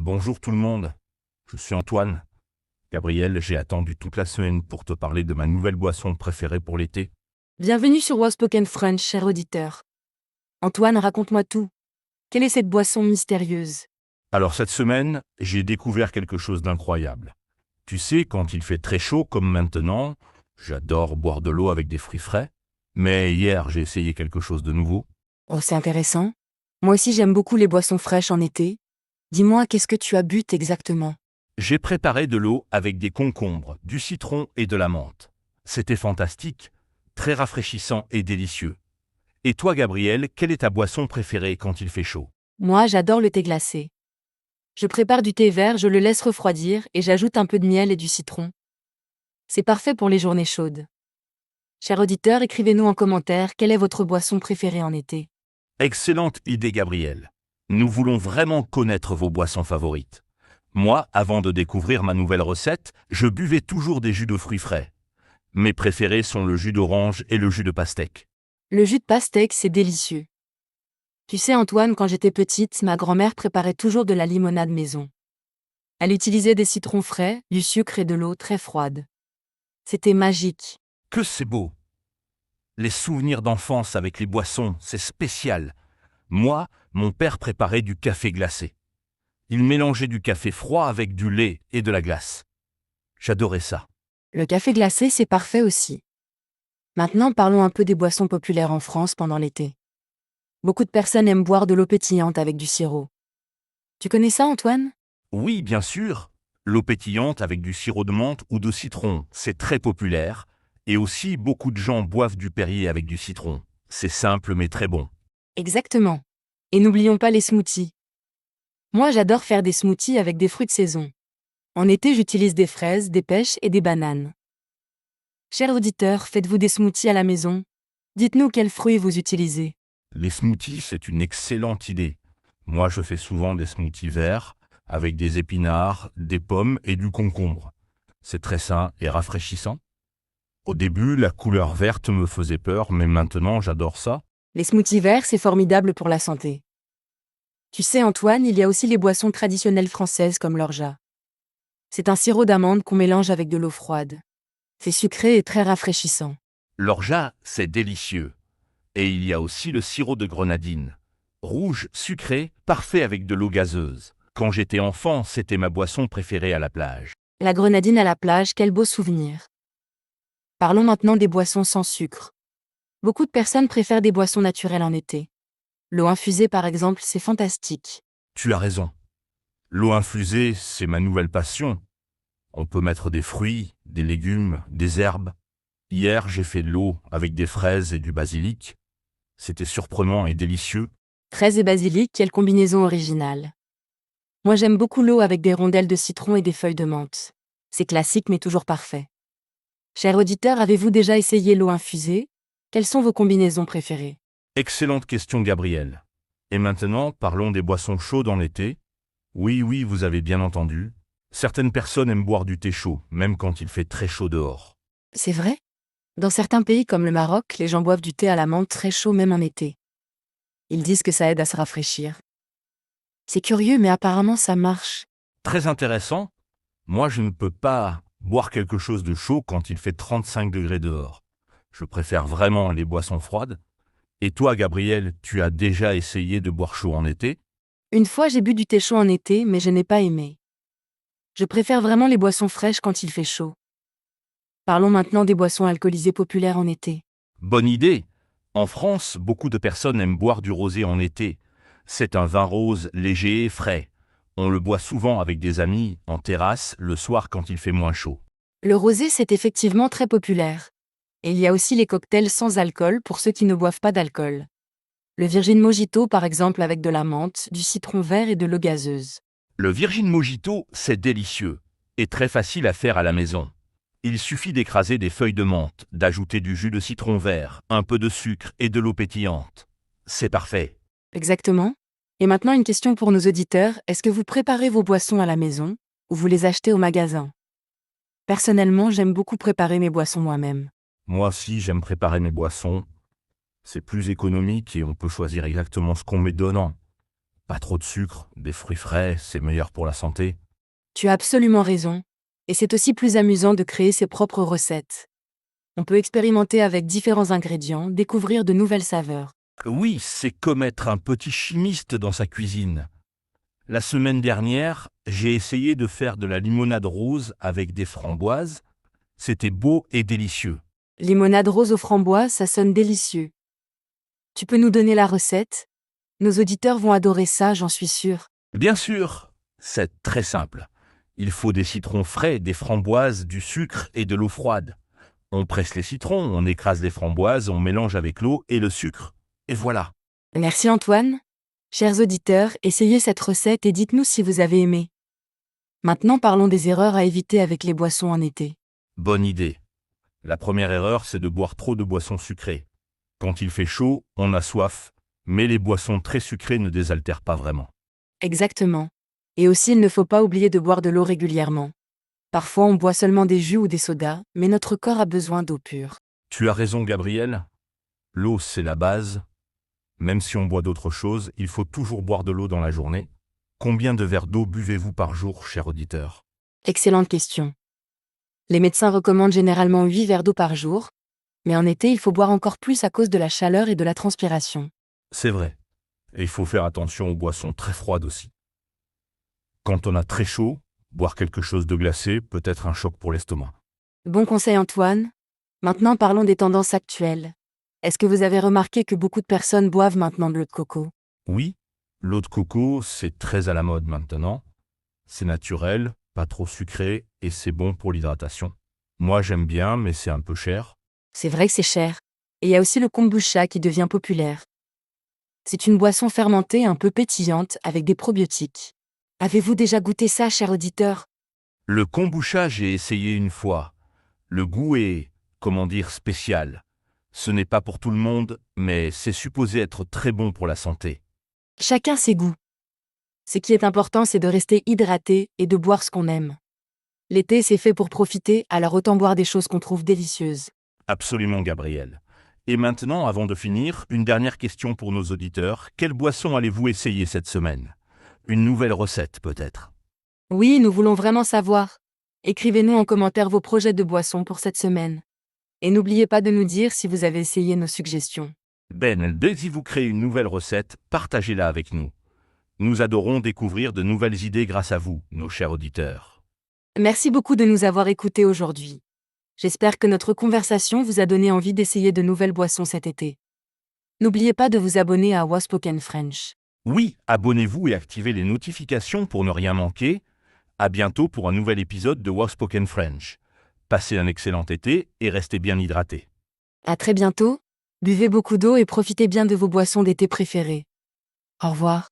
Bonjour tout le monde, je suis Antoine. Gabriel, j'ai attendu toute la semaine pour te parler de ma nouvelle boisson préférée pour l'été. Bienvenue sur Spoken French, cher auditeur. Antoine, raconte-moi tout. Quelle est cette boisson mystérieuse? Alors cette semaine, j'ai découvert quelque chose d'incroyable. Tu sais, quand il fait très chaud comme maintenant, j'adore boire de l'eau avec des fruits frais. Mais hier, j'ai essayé quelque chose de nouveau. Oh, c'est intéressant. Moi aussi, j'aime beaucoup les boissons fraîches en été. Dis-moi, qu'est-ce que tu as bu exactement? J'ai préparé de l'eau avec des concombres, du citron et de la menthe. C'était fantastique, très rafraîchissant et délicieux. Et toi, Gabriel, quelle est ta boisson préférée quand il fait chaud? Moi, j'adore le thé glacé. Je prépare du thé vert, je le laisse refroidir et j'ajoute un peu de miel et du citron. C'est parfait pour les journées chaudes. Cher auditeur, écrivez-nous en commentaire quelle est votre boisson préférée en été. Excellente idée, Gabriel. Nous voulons vraiment connaître vos boissons favorites. Moi, avant de découvrir ma nouvelle recette, je buvais toujours des jus de fruits frais. Mes préférés sont le jus d'orange et le jus de pastèque. Le jus de pastèque, c'est délicieux. Tu sais, Antoine, quand j'étais petite, ma grand-mère préparait toujours de la limonade maison. Elle utilisait des citrons frais, du sucre et de l'eau très froide. C'était magique. Que c'est beau! Les souvenirs d'enfance avec les boissons, c'est spécial. Moi, mon père préparait du café glacé. Il mélangeait du café froid avec du lait et de la glace. J'adorais ça. Le café glacé, c'est parfait aussi. Maintenant, parlons un peu des boissons populaires en France pendant l'été. Beaucoup de personnes aiment boire de l'eau pétillante avec du sirop. Tu connais ça, Antoine? Oui, bien sûr. L'eau pétillante avec du sirop de menthe ou de citron, c'est très populaire. Et aussi, beaucoup de gens boivent du Perrier avec du citron. C'est simple mais très bon. Exactement. Et n'oublions pas les smoothies. Moi, j'adore faire des smoothies avec des fruits de saison. En été, j'utilise des fraises, des pêches et des bananes. Chers auditeurs, faites-vous des smoothies à la maison? Dites-nous quels fruits vous utilisez. Les smoothies, c'est une excellente idée. Moi, je fais souvent des smoothies verts avec des épinards, des pommes et du concombre. C'est très sain et rafraîchissant. Au début, la couleur verte me faisait peur, mais maintenant, j'adore ça. Les smoothies verts, c'est formidable pour la santé. Tu sais, Antoine, il y a aussi les boissons traditionnelles françaises comme l'orgeat. C'est un sirop d'amande qu'on mélange avec de l'eau froide. C'est sucré et très rafraîchissant. L'orgeat, c'est délicieux. Et il y a aussi le sirop de grenadine. Rouge, sucré, parfait avec de l'eau gazeuse. Quand j'étais enfant, c'était ma boisson préférée à la plage. La grenadine à la plage, quel beau souvenir. Parlons maintenant des boissons sans sucre. Beaucoup de personnes préfèrent des boissons naturelles en été. L'eau infusée, par exemple, c'est fantastique. Tu as raison. L'eau infusée, c'est ma nouvelle passion. On peut mettre des fruits, des légumes, des herbes. Hier, j'ai fait de l'eau avec des fraises et du basilic. C'était surprenant et délicieux. Fraises et basilic, quelle combinaison originale. Moi, j'aime beaucoup l'eau avec des rondelles de citron et des feuilles de menthe. C'est classique mais toujours parfait. Cher auditeur, avez-vous déjà essayé l'eau infusée? Quelles sont vos combinaisons préférées? Excellente question, Gabriel. Et maintenant, parlons des boissons chaudes en été. Oui, oui, vous avez bien entendu. Certaines personnes aiment boire du thé chaud, même quand il fait très chaud dehors. C'est vrai? Dans certains pays comme le Maroc, les gens boivent du thé à la menthe très chaud même en été. Ils disent que ça aide à se rafraîchir. C'est curieux, mais apparemment ça marche. Très intéressant. Moi, je ne peux pas boire quelque chose de chaud quand il fait 35 degrés dehors. Je préfère vraiment les boissons froides. Et toi, Gabriel, tu as déjà essayé de boire chaud en été? Une fois, j'ai bu du thé chaud en été, mais je n'ai pas aimé. Je préfère vraiment les boissons fraîches quand il fait chaud. Parlons maintenant des boissons alcoolisées populaires en été. Bonne idée. En France, beaucoup de personnes aiment boire du rosé en été. C'est un vin rose léger et frais. On le boit souvent avec des amis, en terrasse, le soir quand il fait moins chaud. Le rosé, c'est effectivement très populaire. Et il y a aussi les cocktails sans alcool pour ceux qui ne boivent pas d'alcool. Le Virgin Mojito, par exemple, avec de la menthe, du citron vert et de l'eau gazeuse. Le Virgin Mojito, c'est délicieux et très facile à faire à la maison. Il suffit d'écraser des feuilles de menthe, d'ajouter du jus de citron vert, un peu de sucre et de l'eau pétillante. C'est parfait. Exactement. Et maintenant, une question pour nos auditeurs. Est-ce que vous préparez vos boissons à la maison ou vous les achetez au magasin? Personnellement, j'aime beaucoup préparer mes boissons moi-même. Moi aussi, j'aime préparer mes boissons. C'est plus économique et on peut choisir exactement ce qu'on met dedans. Pas trop de sucre, des fruits frais, c'est meilleur pour la santé. Tu as absolument raison. Et c'est aussi plus amusant de créer ses propres recettes. On peut expérimenter avec différents ingrédients, découvrir de nouvelles saveurs. Oui, c'est comme être un petit chimiste dans sa cuisine. La semaine dernière, j'ai essayé de faire de la limonade rose avec des framboises. C'était beau et délicieux. Limonade rose aux framboises, ça sonne délicieux. Tu peux nous donner la recette? Nos auditeurs vont adorer ça, j'en suis sûre. Bien sûr, c'est très simple. Il faut des citrons frais, des framboises, du sucre et de l'eau froide. On presse les citrons, on écrase les framboises, on mélange avec l'eau et le sucre. Et voilà. Merci Antoine. Chers auditeurs, essayez cette recette et dites-nous si vous avez aimé. Maintenant parlons des erreurs à éviter avec les boissons en été. Bonne idée. La première erreur, c'est de boire trop de boissons sucrées. Quand il fait chaud, on a soif, mais les boissons très sucrées ne désaltèrent pas vraiment. Exactement. Et aussi il ne faut pas oublier de boire de l'eau régulièrement. Parfois on boit seulement des jus ou des sodas, mais notre corps a besoin d'eau pure. Tu as raison, Gabriel. L'eau, c'est la base. Même si on boit d'autres choses, il faut toujours boire de l'eau dans la journée. Combien de verres d'eau buvez-vous par jour, cher auditeur? Excellente question. Les médecins recommandent généralement 8 verres d'eau par jour, mais en été il faut boire encore plus à cause de la chaleur et de la transpiration. C'est vrai. Et il faut faire attention aux boissons très froides aussi. Quand on a très chaud, boire quelque chose de glacé peut être un choc pour l'estomac. Bon conseil Antoine. Maintenant parlons des tendances actuelles. Est-ce que vous avez remarqué que beaucoup de personnes boivent maintenant de l'eau de coco? Oui, l'eau de coco, c'est très à la mode maintenant. C'est naturel, pas trop sucré et c'est bon pour l'hydratation. Moi j'aime bien, mais c'est un peu cher. C'est vrai que c'est cher. Et il y a aussi le kombucha qui devient populaire. C'est une boisson fermentée un peu pétillante avec des probiotiques. Avez-vous déjà goûté ça, cher auditeur? Le kombucha, j'ai essayé une fois. Le goût est, comment dire, spécial. Ce n'est pas pour tout le monde, mais c'est supposé être très bon pour la santé. Chacun ses goûts. Ce qui est important, c'est de rester hydraté et de boire ce qu'on aime. L'été, c'est fait pour profiter, alors autant boire des choses qu'on trouve délicieuses. Absolument, Gabriel. Et maintenant, avant de finir, une dernière question pour nos auditeurs. Quelle boisson allez-vous essayer cette semaine? Une nouvelle recette, peut-être? Oui, nous voulons vraiment savoir. Écrivez-nous en commentaire vos projets de boissons pour cette semaine. Et n'oubliez pas de nous dire si vous avez essayé nos suggestions. Dès que vous créez une nouvelle recette, partagez-la avec nous. Nous adorons découvrir de nouvelles idées grâce à vous, nos chers auditeurs. Merci beaucoup de nous avoir écoutés aujourd'hui. J'espère que notre conversation vous a donné envie d'essayer de nouvelles boissons cet été. N'oubliez pas de vous abonner à Waspoken French. Oui, abonnez-vous et activez les notifications pour ne rien manquer. À bientôt pour un nouvel épisode de Waspoken French. Passez un excellent été et restez bien hydratés. À très bientôt, buvez beaucoup d'eau et profitez bien de vos boissons d'été préférées. Au revoir.